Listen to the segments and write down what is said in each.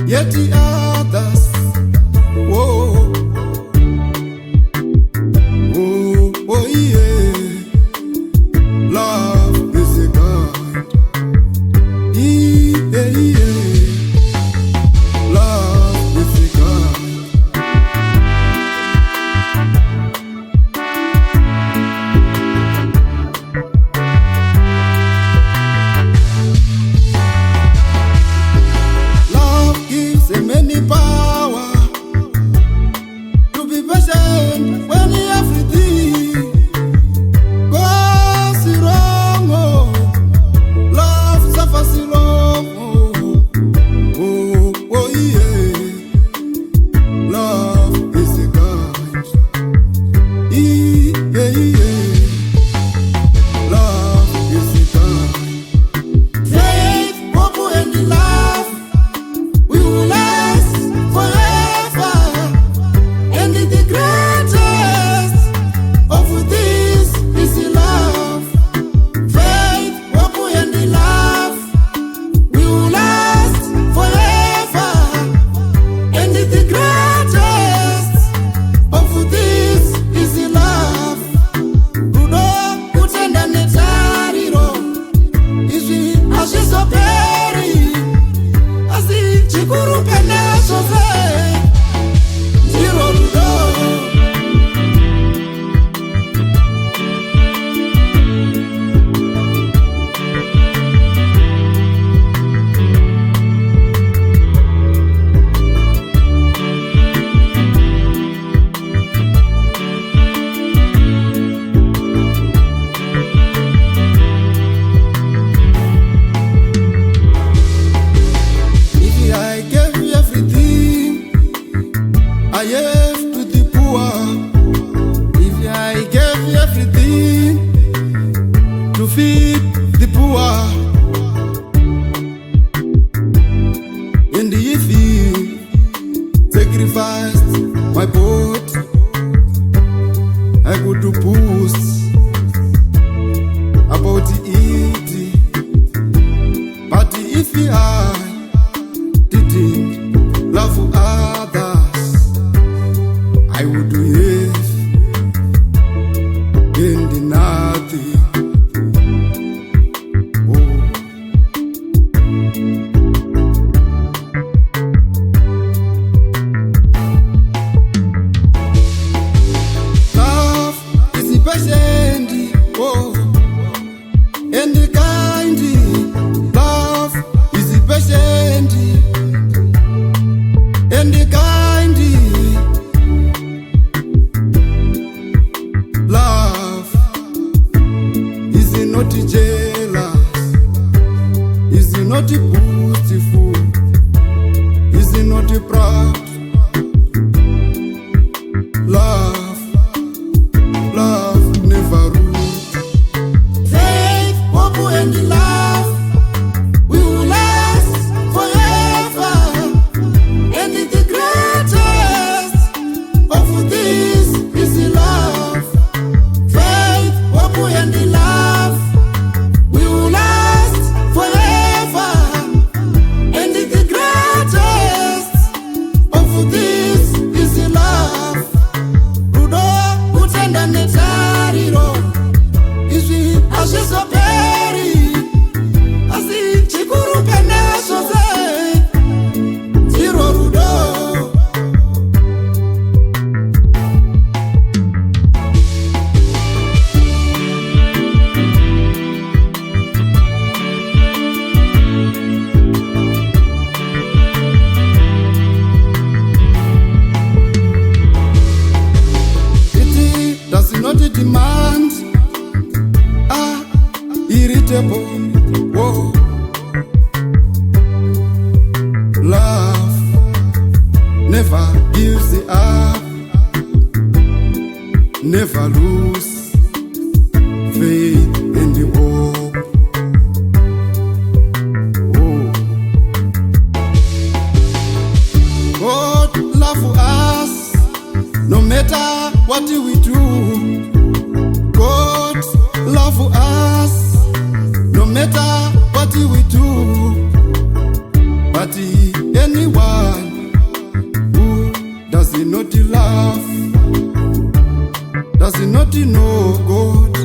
Yet the others, whoa, oh, oh yeah, love is a God, yeah, love is a God. Many power to be patient when everything goes wrong. Oh, love suffers long. Oh, oh yeah, love is a God. Yeah, love is a God. Faith, hope, and love. We will last forever, and the greatest of this is love. Faith, hope, and love. We will last forever, and the greatest of this is love. Rudo kutenda netariro, izvi hazvizoperi. Chikuru penezo ve Zero rudo. I gave to the poor. If I gave everything to feed the poor, and if you sacrificed my boat, I would do post about it. But if I didn't love others, I would do yes, and nothing. Oh. Love is patient, oh, and kind. Love is patient, and kind. Love is not jealous, is not boastful, is not proud. Love never rules. Faith, hope, and love, we will last forever, and the greatest of this is love. Faith, hope, and love, we will last forever, and the greatest of this is love. Rudo kutenda netariro, izvi hazvizoperi, asi chikuru penezo ve Zero rudo. unbeatable. Whoa. Love never gives up, never lose faith in the hope. Oh. God love us no matter what we do. God love us no matter what we do. But anyone who does not love does not know God.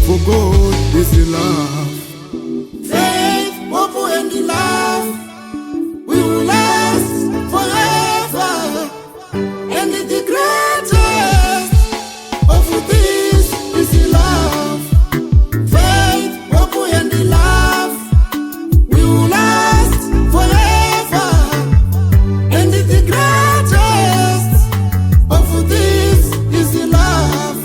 For God is love. Faith, hope, and love will last forever. And the greatest of these is love. Faith, hope, and love will last forever. And the greatest of these is love.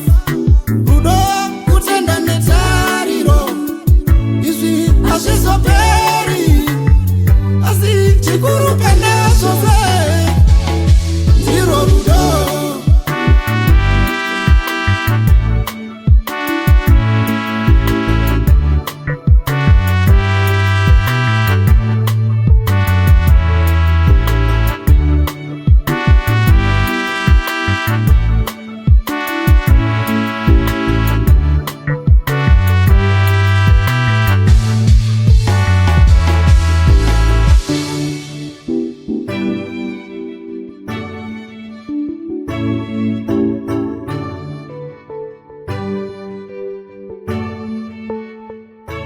Rudo kutenda netariro izvi hazvizoperi, asi chikuru kana zvose ndiro rudo.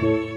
Thank you.